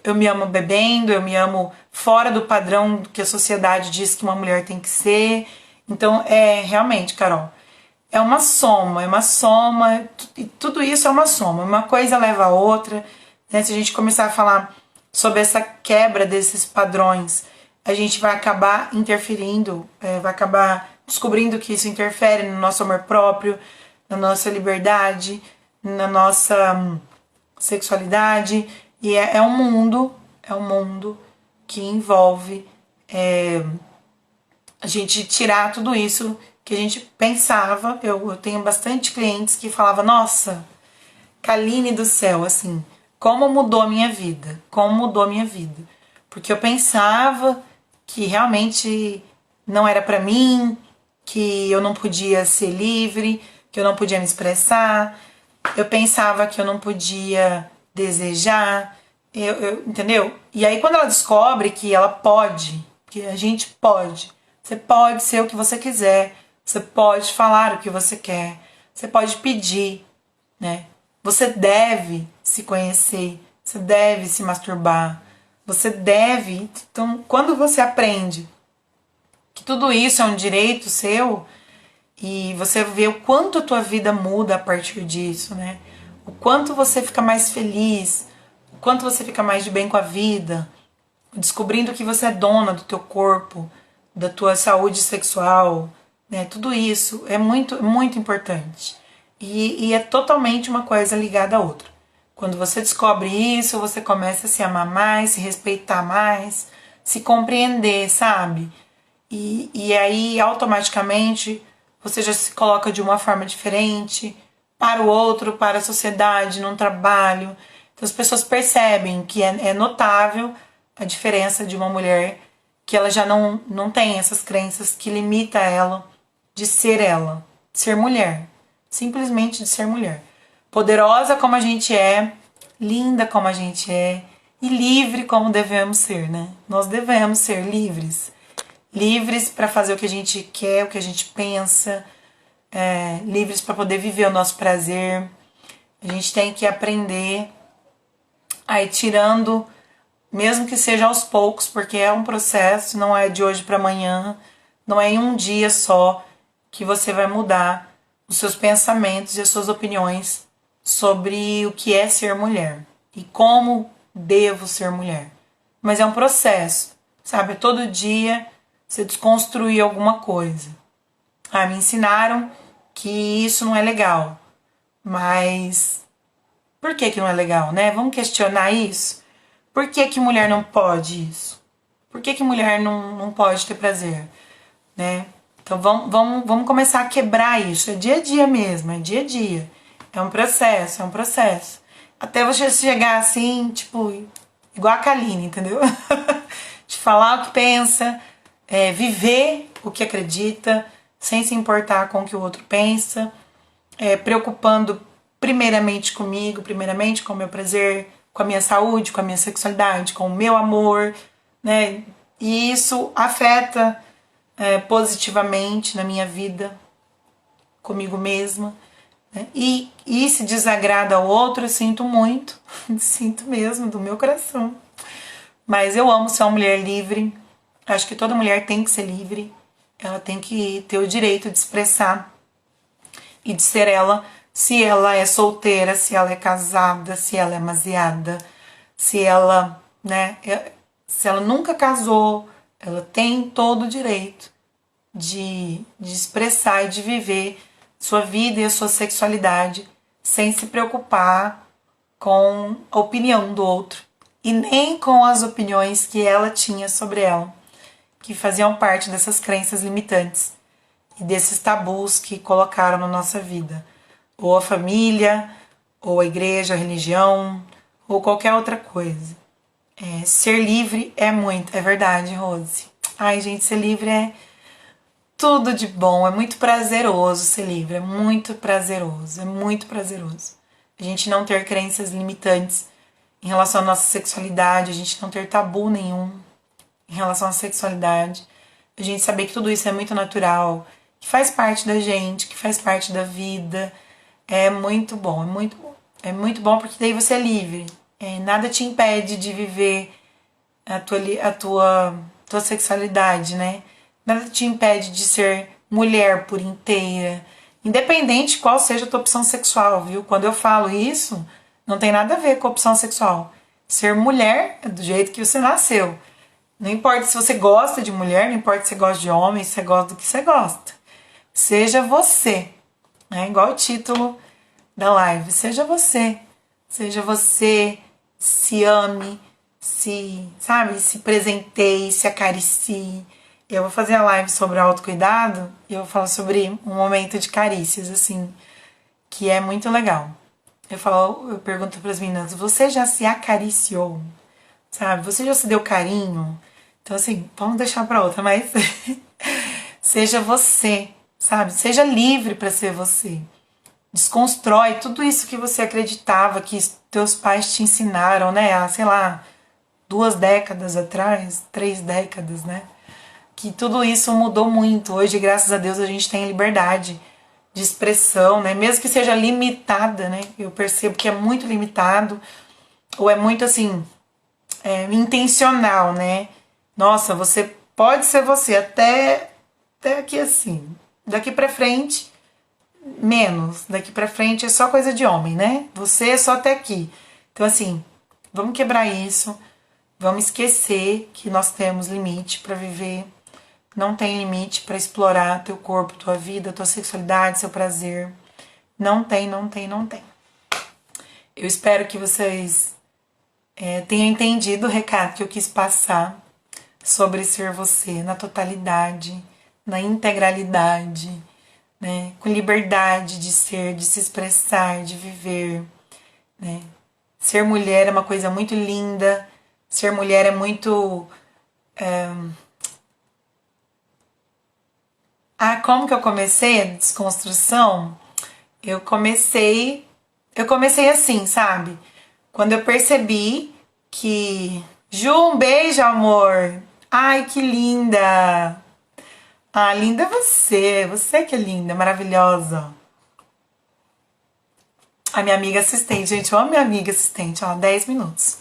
eu me amo bebendo, eu me amo fora do padrão que a sociedade diz que uma mulher tem que ser. Então, realmente, Carol, é uma soma, e tudo isso é uma soma, uma coisa leva a outra, né? Se a gente começar a falar sobre essa quebra desses padrões, a gente vai acabar interferindo, vai acabar descobrindo que isso interfere no nosso amor próprio, na nossa liberdade, na nossa sexualidade, e é um mundo que envolve A gente tirar tudo isso que a gente pensava. Eu tenho bastante clientes que falavam, nossa, Kaline do céu, assim, como mudou a minha vida, como mudou a minha vida. Porque eu pensava que realmente não era pra mim, que eu não podia ser livre, que eu não podia me expressar, eu pensava que eu não podia desejar, entendeu? E aí quando ela descobre que ela pode, que a gente pode, você pode ser o que você quiser, você pode falar o que você quer, você pode pedir, né? Você deve se conhecer, você deve se masturbar, você deve. Então, quando você aprende que tudo isso é um direito seu e você vê o quanto a tua vida muda a partir disso, né? O quanto você fica mais feliz, o quanto você fica mais de bem com a vida, descobrindo que você é dona do teu corpo, da tua saúde sexual, né? Tudo isso é muito, muito importante. E é totalmente uma coisa ligada à outra. Quando você descobre isso, você começa a se amar mais, se respeitar mais, se compreender, sabe? E aí, automaticamente, você já se coloca de uma forma diferente para o outro, para a sociedade, num trabalho. Então, as pessoas percebem que é notável a diferença de uma mulher que ela já não tem essas crenças que limita ela, de ser mulher. Simplesmente de ser mulher. Poderosa como a gente é, linda como a gente é e livre como devemos ser, né? Nós devemos ser livres. Livres para fazer o que a gente quer, o que a gente pensa, livres para poder viver o nosso prazer. A gente tem que aprender a ir tirando, mesmo que seja aos poucos, porque é um processo, não é de hoje para amanhã, não é em um dia só que você vai mudar os seus pensamentos e as suas opiniões sobre o que é ser mulher e como devo ser mulher. Mas é um processo, sabe? Todo dia você desconstruir alguma coisa. Me ensinaram que isso não é legal, mas por que não é legal, né? Vamos questionar isso? Por que mulher não pode isso? Por que mulher não pode ter prazer, né? Então vamos começar a quebrar isso. É dia a dia mesmo, é dia a dia. É um processo, é um processo. Até você chegar assim, tipo, igual a Kaline, entendeu? De falar o que pensa, viver o que acredita, sem se importar com o que o outro pensa, preocupando primeiramente comigo, primeiramente com o meu prazer, com a minha saúde, com a minha sexualidade, com o meu amor, né? E isso afeta positivamente na minha vida, comigo mesma, né? E se desagrada ao outro, eu sinto muito, sinto mesmo do meu coração. Mas eu amo ser uma mulher livre, acho que toda mulher tem que ser livre, ela tem que ter o direito de expressar e de ser ela, se ela é solteira, se ela é casada, se ela é amaziada, se ela, né, se ela nunca casou, ela tem todo o direito de expressar e de viver sua vida e a sua sexualidade sem se preocupar com a opinião do outro e nem com as opiniões que ela tinha sobre ela, que faziam parte dessas crenças limitantes e desses tabus que colocaram na nossa vida, ou a família, ou a igreja, a religião, ou qualquer outra coisa. Ser livre é muito, é verdade, Rose. Ai, gente, ser livre é tudo de bom, é muito prazeroso ser livre, é muito prazeroso, é muito prazeroso. A gente não ter crenças limitantes em relação à nossa sexualidade, a gente não ter tabu nenhum em relação à sexualidade, a gente saber que tudo isso é muito natural, que faz parte da gente, que faz parte da vida, é muito bom, é muito bom. É muito bom porque daí você é livre, nada te impede de viver a tua sexualidade, né? Nada te impede de ser mulher por inteira, independente de qual seja a tua opção sexual, viu? Quando eu falo isso, não tem nada a ver com a opção sexual. Ser mulher é do jeito que você nasceu. Não importa se você gosta de mulher, não importa se você gosta de homem, se você gosta do que você gosta. Seja você, né? Igual o título da live. Seja você. Seja você, se ame, sabe, se presenteie, se acaricie. Eu vou fazer a live sobre autocuidado e eu vou falar sobre um momento de carícias, assim, que é muito legal. Eu pergunto para as meninas, você já se acariciou? Sabe? Você já se deu carinho? Então, assim, vamos deixar para outra, mas seja você, sabe? Seja livre para ser você. Desconstrói tudo isso que você acreditava, que teus pais te ensinaram, né? Há, sei lá, 2 décadas atrás, 3 décadas, né? Que tudo isso mudou muito. Hoje, graças a Deus, a gente tem liberdade de expressão, né? Mesmo que seja limitada, né? Eu percebo que é muito limitado, ou é muito assim, intencional, né? Nossa, você pode ser você até aqui assim. Daqui pra frente, menos. Daqui pra frente é só coisa de homem, né? Você é só até aqui. Então, assim, vamos quebrar isso. Vamos esquecer que nós temos limite pra viver. Não tem limite pra explorar teu corpo, tua vida, tua sexualidade, seu prazer. Não tem, não tem, não tem. Eu espero que vocês tenham entendido o recado que eu quis passar sobre ser você na totalidade, na integralidade, né? Com liberdade de ser, de se expressar, de viver, né? Ser mulher é uma coisa muito linda, ser mulher é muito... como que eu comecei a desconstrução? Eu comecei assim, sabe? Quando eu percebi que... Ju, um beijo, amor! Ai, que linda! Ah, linda é você! Você que é linda, maravilhosa! A minha amiga assistente, gente, eu amo minha amiga assistente, ó, 10 minutos.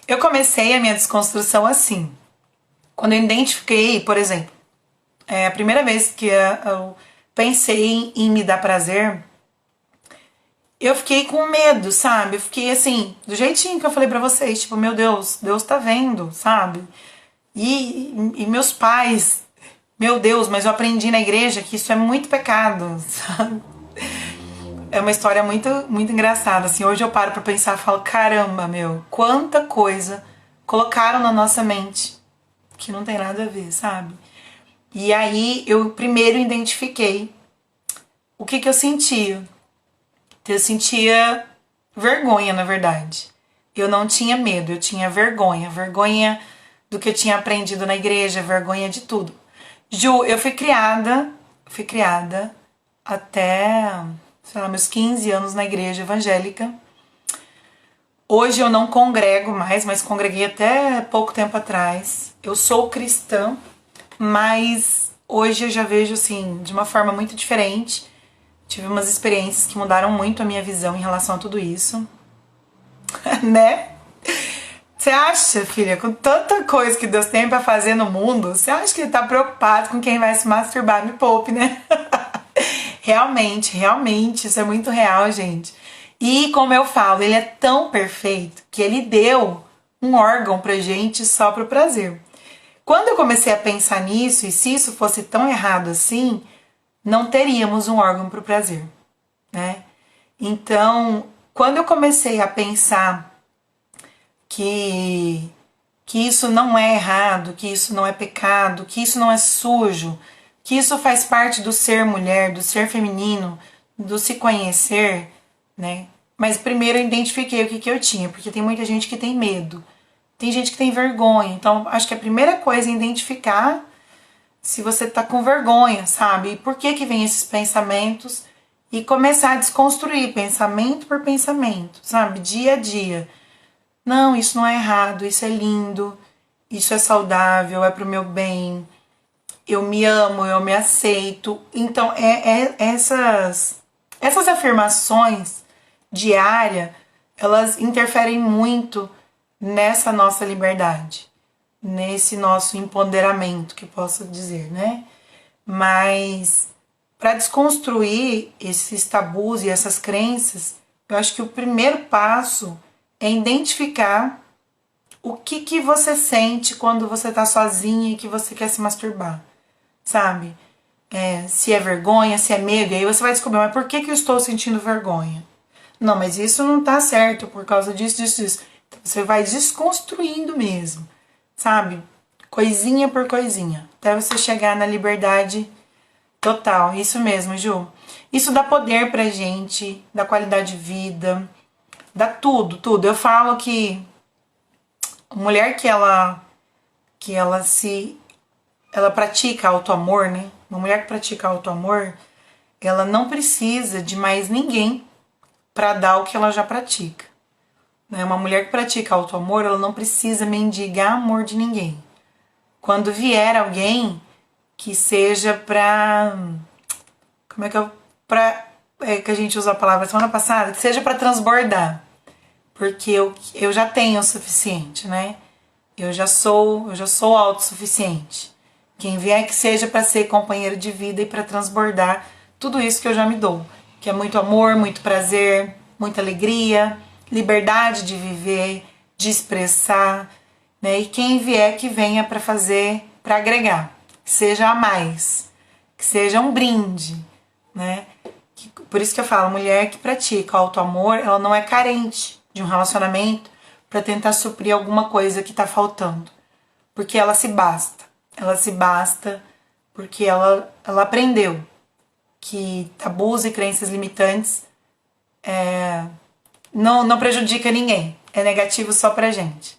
Eu comecei a minha desconstrução assim. Quando eu identifiquei, por exemplo, a primeira vez que eu pensei em me dar prazer, eu fiquei com medo, sabe? Eu fiquei assim, do jeitinho que eu falei pra vocês, tipo, meu Deus, Deus tá vendo, sabe? E meus pais, meu Deus, mas eu aprendi na igreja que isso é muito pecado, sabe? É uma história muito, muito engraçada, assim, hoje eu paro pra pensar e falo, caramba, meu, quanta coisa colocaram na nossa mente que não tem nada a ver, sabe? E aí eu primeiro identifiquei o que eu sentia. Eu sentia vergonha, na verdade. Eu não tinha medo, eu tinha vergonha. Vergonha do que eu tinha aprendido na igreja, vergonha de tudo. Ju, eu fui criada até, sei lá, meus 15 anos na igreja evangélica. Hoje eu não congrego mais, mas congreguei até pouco tempo atrás. Eu sou cristã, mas hoje eu já vejo, assim, de uma forma muito diferente. Tive umas experiências que mudaram muito a minha visão em relação a tudo isso. Né? Você acha, filha, com tanta coisa que Deus tem pra fazer no mundo, você acha que ele tá preocupado com quem vai se masturbar? Me poupe, né? Realmente, realmente, isso é muito real, gente. E como eu falo, ele é tão perfeito que ele deu um órgão pra gente só pro prazer. Quando eu comecei a pensar nisso, e se isso fosse tão errado assim, não teríamos um órgão pro prazer, né? Então, quando eu comecei a pensar que isso não é errado, que isso não é pecado, que isso não é sujo, que isso faz parte do ser mulher, do ser feminino, do se conhecer, né? Mas primeiro eu identifiquei o que eu tinha, porque tem muita gente que tem medo, tem gente que tem vergonha. Então, acho que a primeira coisa é identificar se você tá com vergonha, sabe? E por que vem esses pensamentos e começar a desconstruir pensamento por pensamento, sabe? Dia a dia. Não, isso não é errado, isso é lindo, isso é saudável, é pro meu bem, eu me amo, eu me aceito. Então, essas afirmações diárias, elas interferem muito nessa nossa liberdade, nesse nosso empoderamento, que posso dizer, né? Mas para desconstruir esses tabus e essas crenças, eu acho que o primeiro passo é identificar o que você sente quando você tá sozinha e que você quer se masturbar, sabe? Se é vergonha, se é medo, e aí você vai descobrir, mas por que eu estou sentindo vergonha? Não, mas isso não tá certo por causa disso, disso, disso. Você vai desconstruindo mesmo, sabe? Coisinha por coisinha, até você chegar na liberdade total. Isso mesmo, Ju. Isso dá poder pra gente, dá qualidade de vida, dá tudo, tudo. Eu falo que a mulher ela pratica autoamor, né? Uma mulher que pratica autoamor, ela não precisa de mais ninguém para dar o que ela já pratica. Né? Uma mulher que pratica autoamor, ela não precisa mendigar amor de ninguém. Quando vier alguém que seja pra... Como é que eu... que a gente usou a palavra semana passada? Que seja pra transbordar. Porque eu já tenho o suficiente, né? Eu já sou autossuficiente. Quem vier que seja pra ser companheiro de vida e pra transbordar tudo isso que eu já me dou. Que é muito amor, muito prazer, muita alegria, liberdade de viver, de expressar, né? E quem vier que venha para fazer, para agregar, que seja a mais, que seja um brinde, né? Por isso que eu falo, mulher que pratica autoamor, ela não é carente de um relacionamento para tentar suprir alguma coisa que tá faltando, porque ela se basta. Ela se basta porque ela aprendeu que tabus e crenças limitantes não prejudica ninguém, é negativo só pra gente.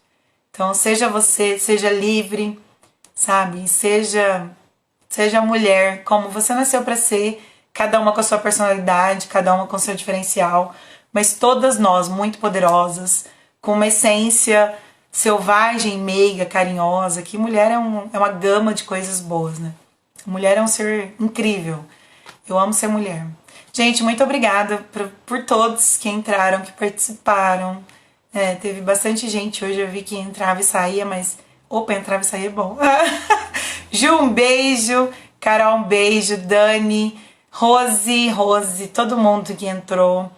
Então, seja você, seja livre, sabe? Seja mulher, como você nasceu pra ser, cada uma com a sua personalidade, cada uma com o seu diferencial, mas todas nós muito poderosas, com uma essência selvagem, meiga, carinhosa, que mulher é uma gama de coisas boas, né? Mulher é um ser incrível. Eu amo ser mulher. Gente, muito obrigada por todos que entraram, que participaram. Teve bastante gente hoje, eu vi que entrava e saía, mas... Opa, entrava e saía é bom. Ju, um beijo. Carol, um beijo. Dani, Rose, todo mundo que entrou.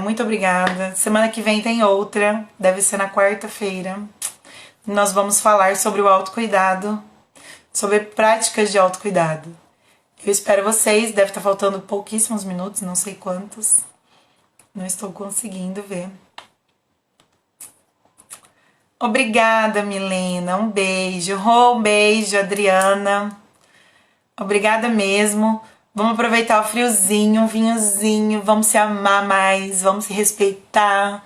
Muito obrigada. Semana que vem tem outra, deve ser na quarta-feira. Nós vamos falar sobre o autocuidado, sobre práticas de autocuidado. Eu espero vocês, deve estar faltando pouquíssimos minutos, não sei quantos. Não estou conseguindo ver. Obrigada, Milena, um beijo. Rô, um beijo, Adriana. Obrigada mesmo. Vamos aproveitar o friozinho, um vinhozinho, vamos se amar mais, vamos se respeitar,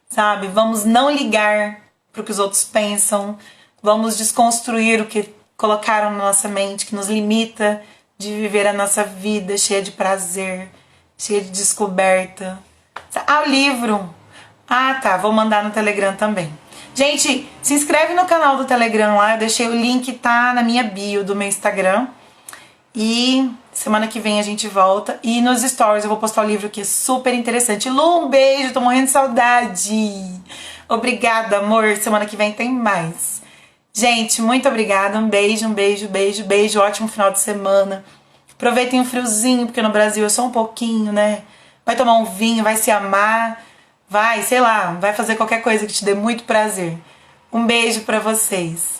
sabe? Vamos não ligar para o que os outros pensam, vamos desconstruir o que colocaram na nossa mente, que nos limita de viver a nossa vida cheia de prazer, cheia de descoberta. O livro. Tá, vou mandar no Telegram também. Gente, se inscreve no canal do Telegram lá, eu deixei o link, tá na minha bio do meu Instagram. E semana que vem a gente volta. E nos stories eu vou postar o livro que é super interessante. Lu, um beijo, tô morrendo de saudade. Obrigada, amor. Semana que vem tem mais. Gente, muito obrigada. Um beijo, beijo. Ótimo final de semana. Aproveitem o friozinho, porque no Brasil é só um pouquinho, né? Vai tomar um vinho, vai se amar. Vai, sei lá, vai fazer qualquer coisa que te dê muito prazer. Um beijo pra vocês.